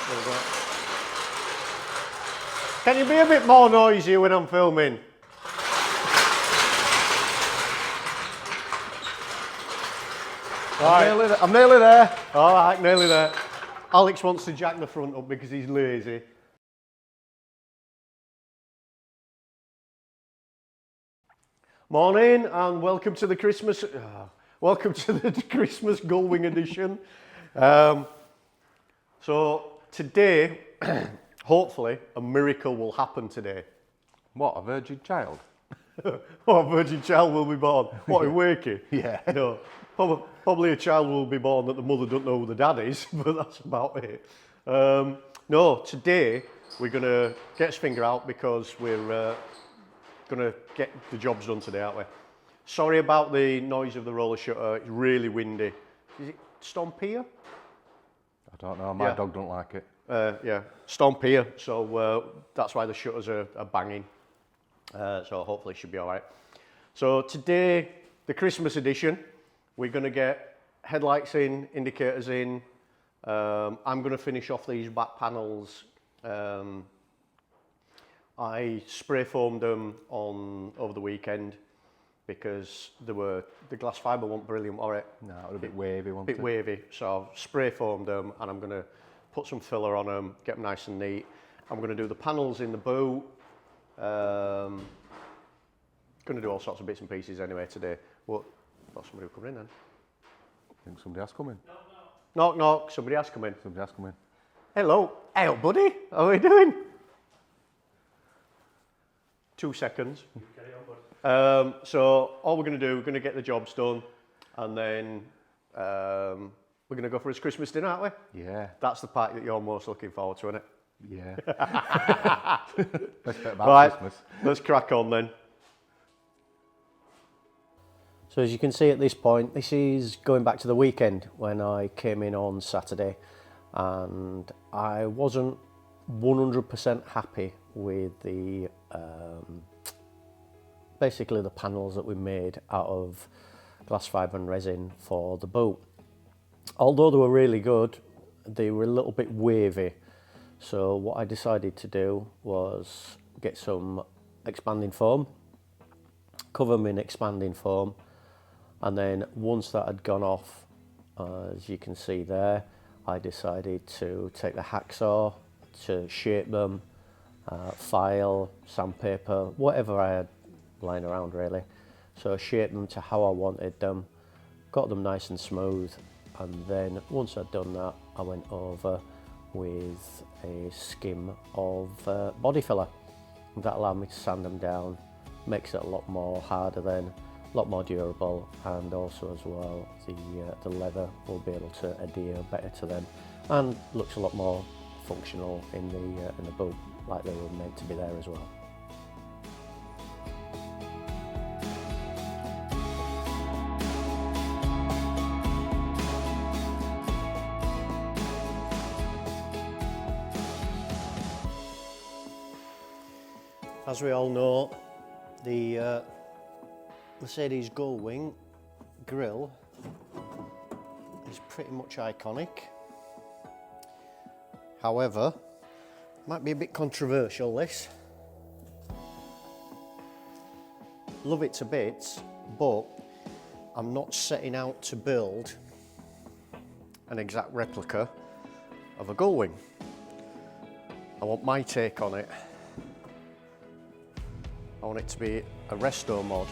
There we go. Can you be a bit more noisy when I'm filming? Right. I'm nearly there. All right, nearly there. Alex wants to jack the front up because he's lazy. Morning and welcome to the Christmas Gullwing edition. So today, hopefully, a miracle will happen today. What, a virgin child? Oh, a virgin child will be born. What, in Wakey? Yeah. No, probably a child will be born that the mother don't know who the dad is, but that's about it. No, today we're going to get his finger out because we're going to get the jobs done today, aren't we? Sorry about the noise of the roller shutter. It's really windy. Is it Stomp here? I don't know, my dog don't like it. Yeah, Stomp here, so that's why the shutters are banging. So hopefully it should be all right. So today, the Christmas edition, we're going to get headlights in, indicators in. I'm going to finish off these back panels. I spray foamed them over the weekend because the glass fibre wasn't brilliant, or it? No, it was a bit wavy, wasn't it? Bit wavy. So I've spray foamed them and I'm going to put some filler on them, get them nice and neat. I'm going to do the panels in the boot. Going to do all sorts of bits and pieces anyway today. What? Thought somebody would come in then. I think somebody has come in. Knock, knock. Somebody has come in. Somebody has come in. Hello. Hey, buddy. How are you doing? 2 seconds. So all we're going to do, we're going to get the jobs done, and then we're going to go for his Christmas dinner, aren't we? Yeah. That's the part that you're most looking forward to, isn't it? Yeah. Best bit about Right, Christmas. let's crack on then. So as you can see at this point, this is going back to the weekend when I came in on Saturday, and I wasn't 100% happy with the basically the panels that we made out of glass fibre and resin for the boot. Although they were really good, they were a little bit wavy. So what I decided to do was get some expanding foam, cover them in expanding foam, and then once that had gone off, as you can see there, I decided to take the hacksaw to shape them, file, sandpaper, whatever I had lying around really. So shape them to how I wanted them, got them nice and smooth, and then once I'd done that, I went over with a skim of body filler. That allowed me to sand them down, makes it a lot more harder then, a lot more durable, and also as well the leather will be able to adhere better to them and looks a lot more functional in the boot, like they were meant to be there as well. As we all know, the Mercedes Gullwing grille is pretty much iconic. However, might be a bit controversial this. Love it to bits, but I'm not setting out to build an exact replica of a Gullwing. I want my take on it. I want it to be a resto mod.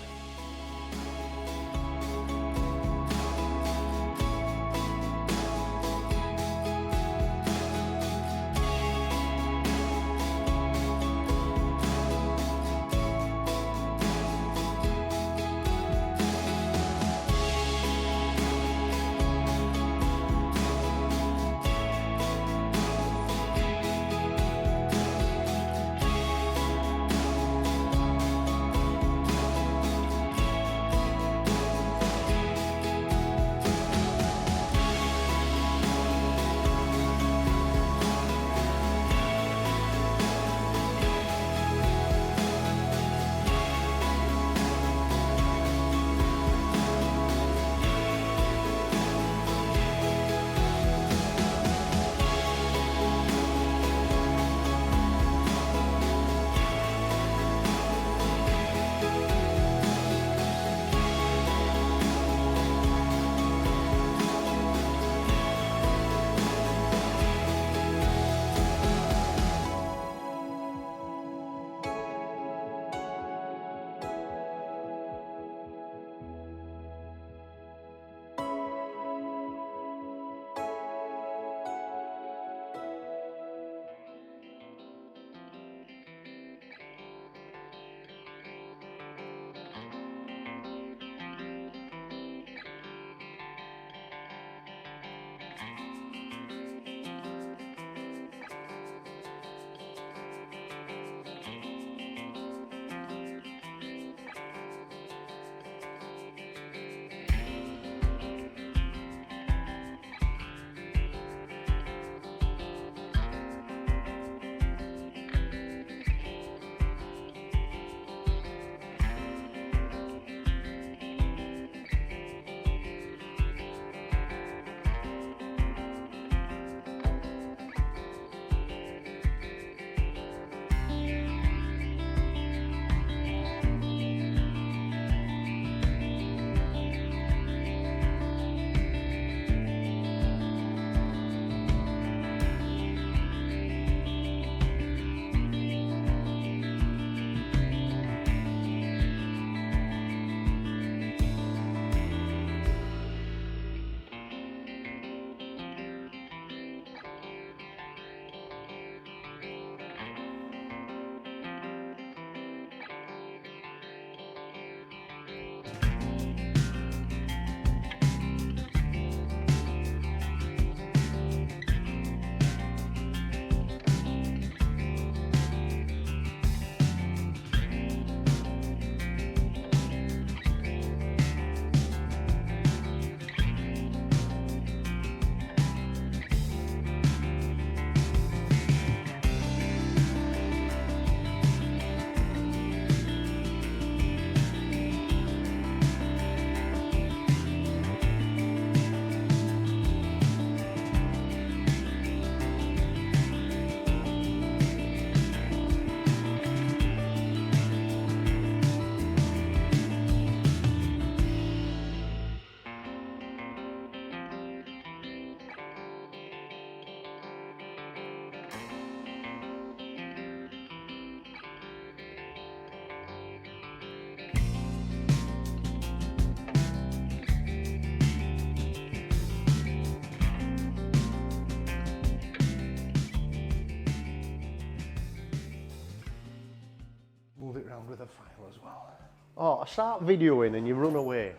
around with a file as well. Oh, I start videoing and you run away.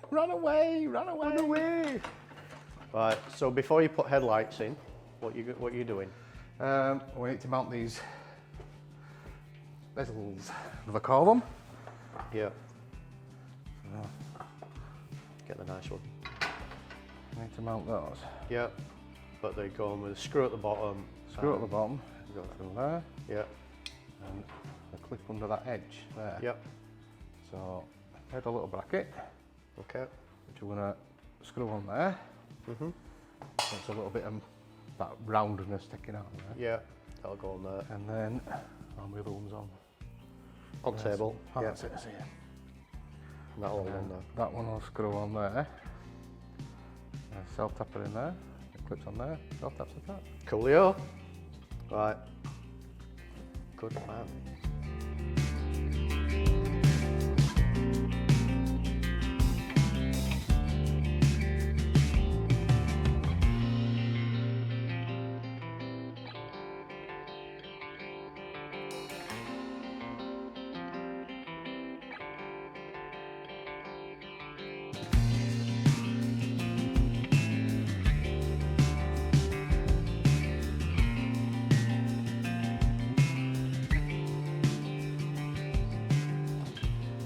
Run away, run away. Run away. Right, so before you put headlights in, what are you doing? We need to mount these bezels, as I call them. Yeah. Get the nice one. We need to mount those. Yeah, but they go on with a screw at the bottom. Screw at the bottom, go through there. Yeah. And a clip under that edge there. Yep. So, add a little bracket. Okay. Which we're going to screw on there. Mhm. So it's a little bit of that roundness sticking out there. Yeah, that'll go on there. And then, the other one's on. On table. Oh, yeah. that's it, I see it. And that'll all on there. That one will screw on there. Self-tapper in there. It clips on there. Self-taps at that. Coolio. Right. Good man.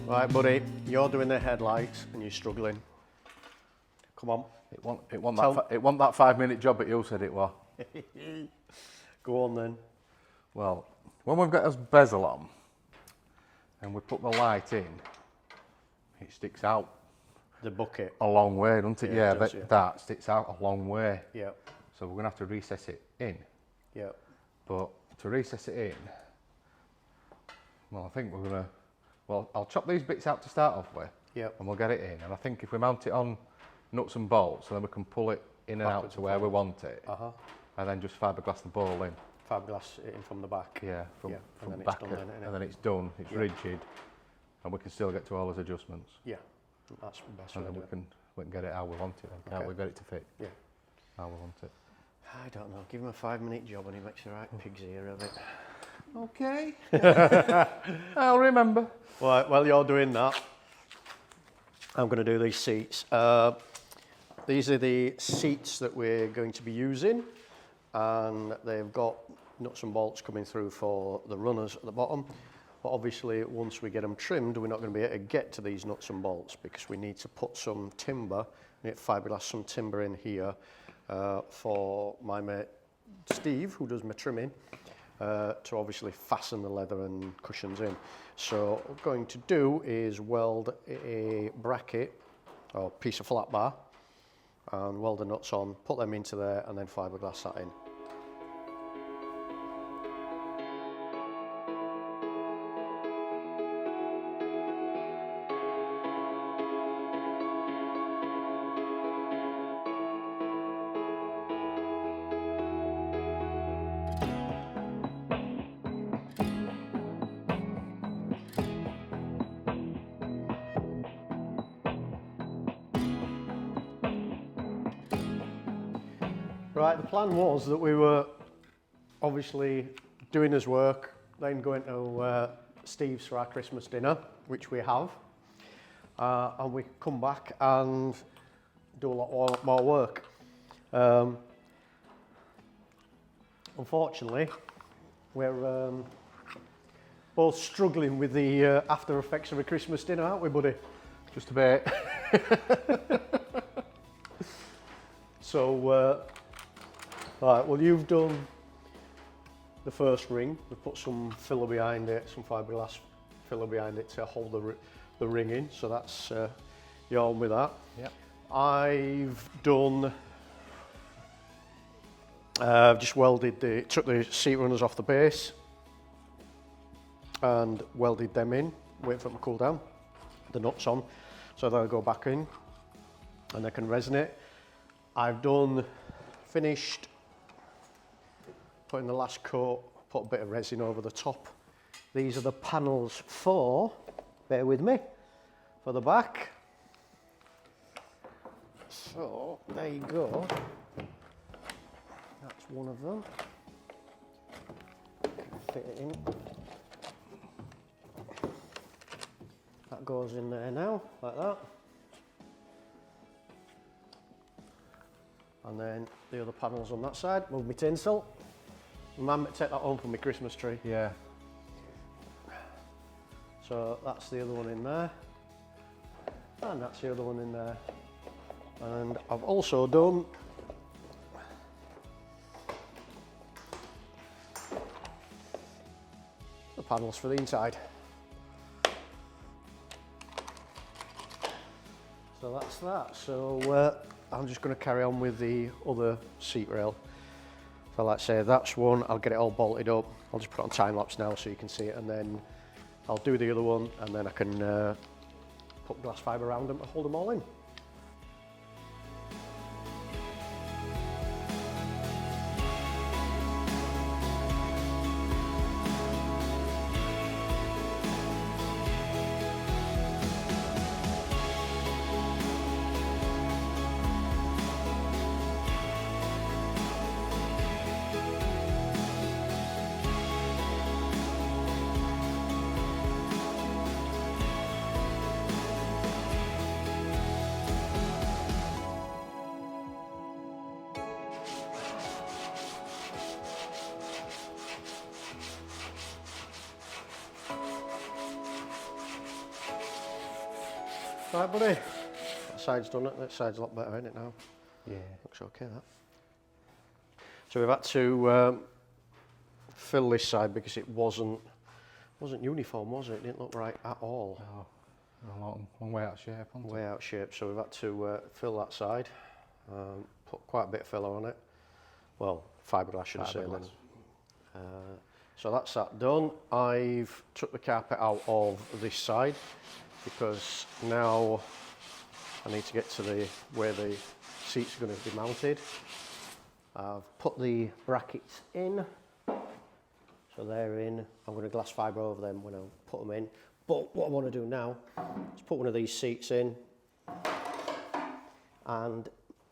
Right, buddy, you're doing the headlights and you're struggling. Come on. It wasn't that 5-minute job, but you said it was. Go on then. Well, when we've got this bezel on and we put the light in, it sticks out The bucket. a long way, doesn't it? Yeah, Yeah, it does, that sticks out a long way. Yeah, So we're going to have to recess it in. yeah. But to recess it in, well, I think we're going to, well, I'll chop these bits out to start off with. Yeah. And we'll get it in. And I think if we mount it on nuts and bolts, then we can pull it in and Backwards out to where we want it. Uh-huh. And then just fiberglass the ball in. Fiberglass in from the back. Yeah, from and then it's back, done then, innit? and then it's done. It's Yeah. rigid, and we can still get to all those adjustments. Yeah, that's the best way And to then do it. we can get it how we want it. Then, can't Okay. we get it to fit Yeah. how we want it? I don't know. Give him a 5-minute job and he makes the right pig's ear of it. Okay. I'll remember. Right, while you're doing that, I'm going to do these seats. These are the seats that we're going to be using, and they've got nuts and bolts coming through for the runners at the bottom. But obviously, once we get them trimmed, we're not going to be able to get to these nuts and bolts because we need to put some timber, we need to fiberglass some timber in here for my mate Steve, who does my trimming, to obviously fasten the leather and cushions in. So what we're going to do is weld a bracket or piece of flat bar and weld the nuts on, put them into there and then fiberglass that in. Right, the plan was that we were obviously doing his work, then going to Steve's for our Christmas dinner, which we have, and we come back and do a lot more work. Unfortunately, we're both struggling with the after effects of a Christmas dinner, aren't we, buddy? Just a bit. So, right, well, you've done the first ring. We've put some filler behind it, some fiberglass filler behind it to hold the ring in. So that's you're on with that. Yep. I've done. Just welded took the seat runners off the base and welded them in. Wait for them to cool down. The nuts on, so they'll go back in, and they can resonate. I've finished putting the last coat, put a bit of resin over the top. These are the panels for, bear with me, for the back. So, there you go. That's one of them. Fit it in. that goes in there now, like that. And then the other panels on that side. Move my tinsel. Man, take that home for my Christmas tree. Yeah. So that's the other one in there. And that's the other one in there. And I've also done the panels for the inside. So that's that. So I'm just going to carry on with the other seat rail. So like I say, that's one. I'll get it all bolted up. I'll just put it on time lapse now so you can see it, and then I'll do the other one, and then I can put glass fibre around them to hold them all in. Right, buddy. That side's done it. That side's a lot better, isn't it now? Yeah. Looks okay, that. So we've had to fill this side because it wasn't uniform, was it? It didn't look right at all. No, long way out of shape, wasn't it? Way out of shape. So we've had to fill that side. Put quite a bit of filler on it. Well, fiberglass, should I say then. So that's that done. I've took the carpet out of this side, because now I need to get to where the seats are going to be mounted. I've put the brackets in, so they're in. I'm going to glass fibre over them when I put them in. But what I want to do now is put one of these seats in and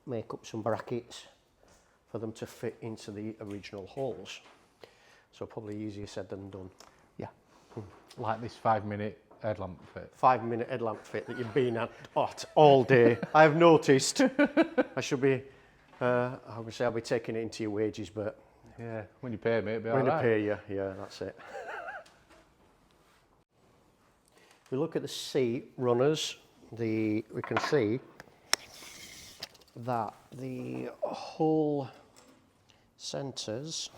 make up some brackets for them to fit into the original holes. So probably easier said than done. Yeah. Like this 5-minute headlamp fit. 5-minute headlamp fit that you've been at all day. I have noticed. I should be, I would say I'll be taking it into your wages, but yeah, when you pay me, it'll be all when right. I pay you, yeah, that's it. If we look at the seat runners, we can see that the whole centres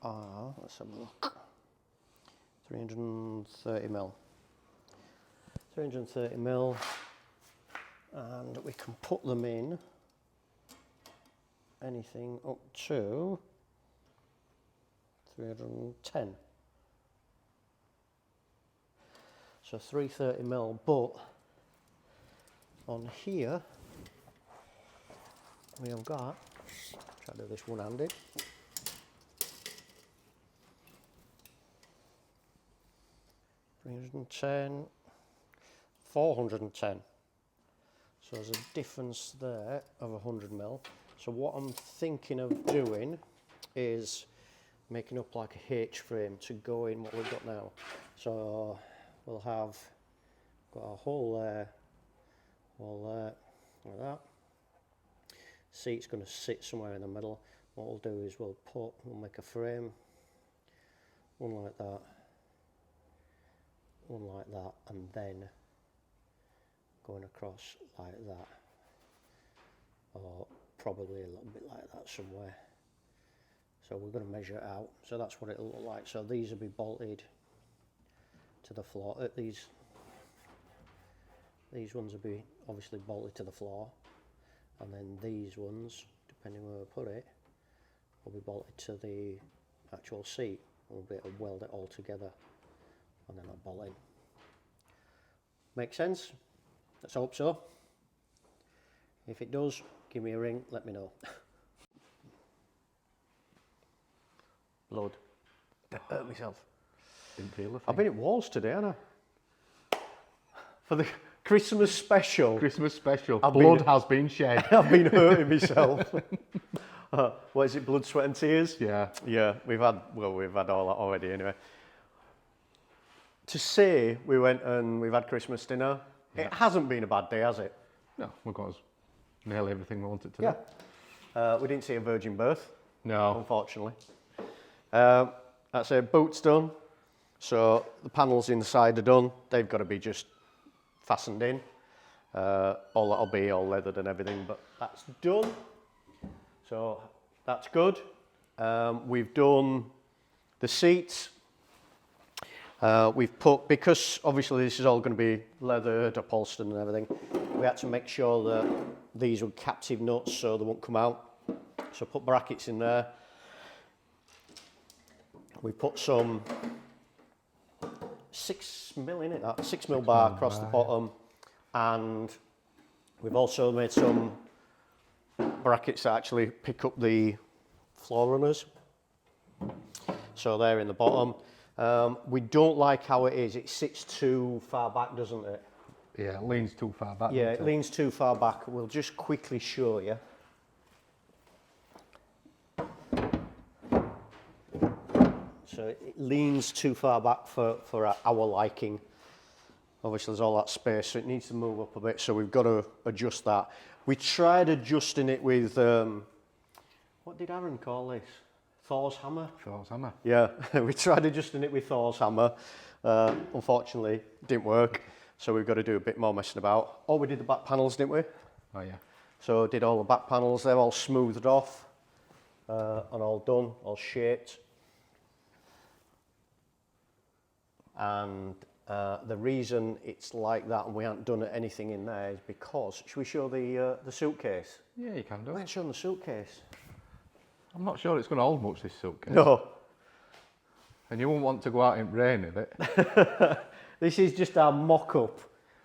are, let's have a look, 330mm. 330mm, and we can put them in anything up to 310. So 330mm, but on here we have got, try to do this one-handed. $310, $410. So there's a difference there of 100mm. So what I'm thinking of doing is making up like a H-frame to go in what we've got now. So we'll have got a hole there, like that. Seat's going to sit somewhere in the middle. What we'll do is we'll make a frame, one like that, one like that, and then going across like that, or probably a little bit like that somewhere. So we're going to measure it out. So that's what it'll look like. So these will be bolted to the floor. These ones will be obviously bolted to the floor, and then these ones, depending where we put it, will be bolted to the actual seat. We'll be able to weld it all together, and then I'll bolt in. Make sense? Let's hope so. If it does, give me a ring, let me know. Blood. I hurt myself. Didn't feel a thing. I've been at Walls today, haven't I? For the Christmas special. Christmas special. Blood has been shed. I've been hurting myself. What is it, blood, sweat and tears? Yeah. Yeah, we've had all that already anyway. to say we went and we've had Christmas dinner, it hasn't been a bad day, has it? No, we've got nearly everything we wanted to do. Yeah. We didn't see a virgin birth, No. unfortunately. That's it, boot's done. So the panels inside are done. They've got to be just fastened in. All that'll be all leathered and everything, but that's done. So that's good. We've done the seats. We've put, because obviously this is all going to be leathered, upholstered and everything, we had to make sure that these were captive nuts so they won't come out. So put brackets in there. We put some 6mm in it, that 6mm bar across the bottom, and we've also made some brackets that actually pick up the floor runners. So they're in the bottom. We don't like how it is. It sits too far back, doesn't it? Yeah, it leans too far back. Yeah, it leans too far back. We'll just quickly show you. So it leans too far back for our liking. Obviously there's all that space, so it needs to move up a bit, so we've got to adjust that. We tried adjusting it with, what did Aaron call this? Thor's hammer? Thor's hammer. Yeah, we tried adjusting it with Thor's hammer. Unfortunately, it didn't work, so we've got to do a bit more messing about. Oh, we did the back panels, didn't we? Oh yeah. So did all the back panels, they're all smoothed off and all done, all shaped. And the reason it's like that and we haven't done anything in there is because, should we show the suitcase? Yeah, you can do. We haven't shown the suitcase. I'm not sure it's going to hold much, this suitcase. No. And you won't want to go out in rain with it. This is just our mock-up.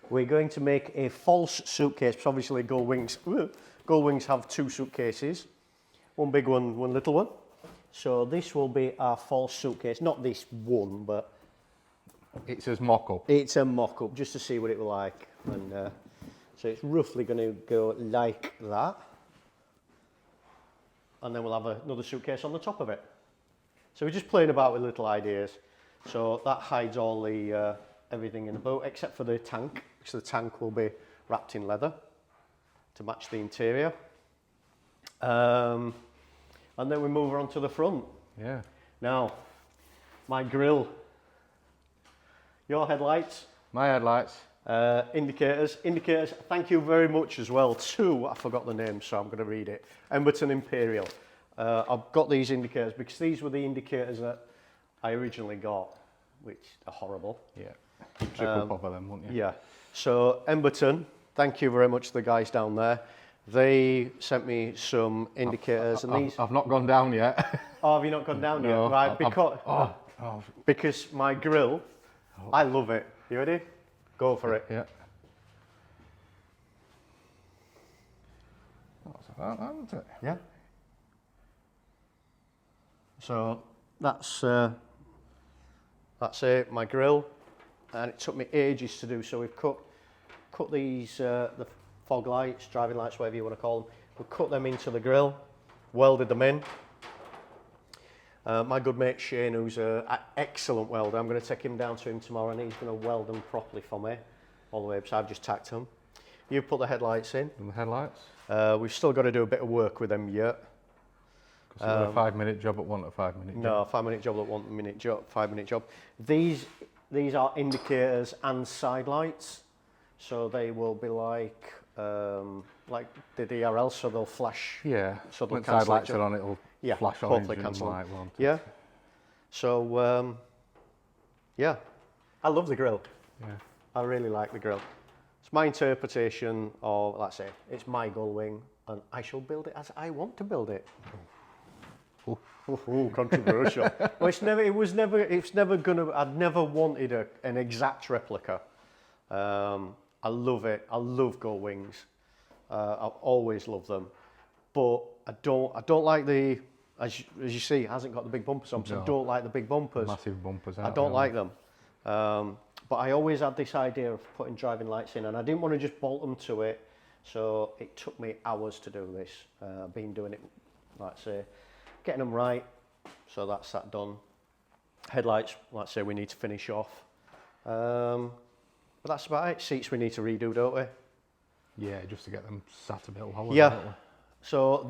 We're going to make a false suitcase, because obviously Gull Wings have two suitcases. One big one, one little one. So this will be our false suitcase. Not this one, but It's his mock-up. it's a mock-up, just to see what it will like. And so it's roughly going to go like that. And then we'll have another suitcase on the top of it. So we're just playing about with little ideas. So that hides all the everything in the boat, except for the tank, because the tank will be wrapped in leather to match the interior. And then we move on to the front. Yeah. Now, my grille. Your headlights, My headlights. indicators, thank you very much as well to, I forgot the name so I'm going to read it, Emberton Imperial. I've got these indicators because these were the indicators that I originally got, which are horrible. Yeah. Triple pop of them, wouldn't you? Yeah, so Emberton, thank you very much to the guys down there. They sent me some indicators and these... I've not gone down yet. Oh, have you not gone down No, yet? Right, because my grill, I love it. You ready? Go for it. Yeah. That's about that, isn't it? Yeah. So that's it, my grill, and it took me ages to do. So we've cut these the fog lights, driving lights, whatever you want to call them. We've cut them into the grill, welded them in. My good mate Shane, who's an excellent welder, I'm going to take him down to him tomorrow and he's going to weld them properly for me, all the way up, so I've just tacked them. You put the headlights in. And the headlights? We've still got to do a bit of work with them yet. Because you've got a 5-minute job at one, a 5-minute job. No, 5-minute job at 1 minute job, 5-minute job. These are indicators and side lights, so they will be like the DRL, so they'll flash. Yeah, so they'll when side cancel lights each are other. on, it'll Yeah, flash hopefully orange and cancel. white, won't it? Yeah. So yeah, I love the grill. Yeah. I really like the grill. It's my interpretation of, let's say, it's my gull wing, and I shall build it as I want to build it. Ooh, controversial. Well, it's never gonna. I'd never wanted an exact replica. I love it. I love gull wings. I've always loved them, but I don't like the. As you see, it hasn't got the big bumpers on, so No. I don't like the big bumpers. Massive bumpers. I don't like them. But I always had this idea of putting driving lights in, and I didn't want to just bolt them to it, so it took me hours to do this. I've been doing it, like say, getting them right, so that's that done. Headlights, like say, we need to finish off. But that's about it. Seats we need to redo, don't we? Yeah, just to get them sat a bit lower. Yeah. Don't we? So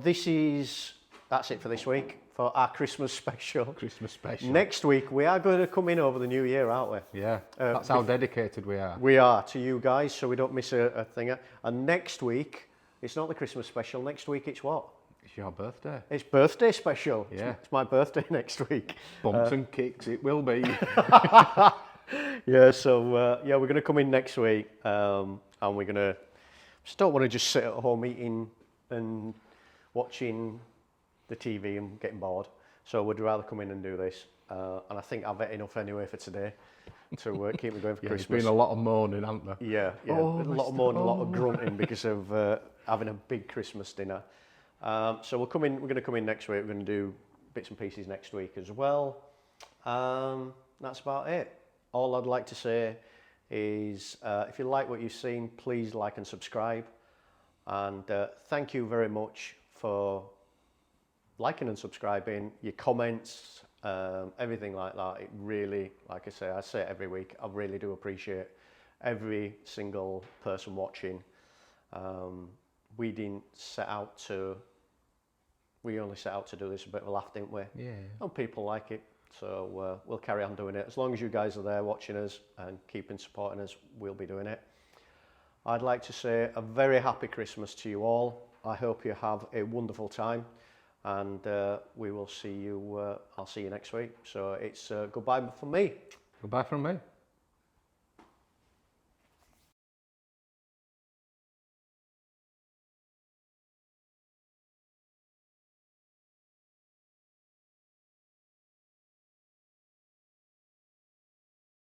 that's it for this week for our Christmas special. Christmas special. Next week we are going to come in over the new year, aren't we? Yeah, that's how dedicated we are. We are to you guys, so we don't miss a thing. And next week, it's not the Christmas special. Next week it's what? It's your birthday. It's birthday special. Yeah. It's my birthday next week. Bumps and kicks it will be. Yeah, so we're going to come in next week, and we're going to. Just don't want to just sit at home eating and watching the TV and getting bored. So we'd rather come in and do this. And I think I've had enough anyway for today to keep me going for Christmas. There's been a lot of moaning, hasn't there? Yeah. Oh, a lot of moaning, a lot of grunting because of having a big Christmas dinner. So we're going to come in next week. We're going to do bits and pieces next week as well. That's about it. All I'd like to say is if you like what you've seen, please like and subscribe. And thank you very much for liking and subscribing, your comments, everything like that. It really, like I say it every week, I really do appreciate every single person watching. We only set out to do this a bit of a laugh, didn't we? Yeah. And people like it. So we'll carry on doing it. As long as you guys are there watching us and keeping supporting us, we'll be doing it. I'd like to say a very happy Christmas to you all. I hope you have a wonderful time, and we will see you. I'll see you next week. So it's goodbye from me. Goodbye from me.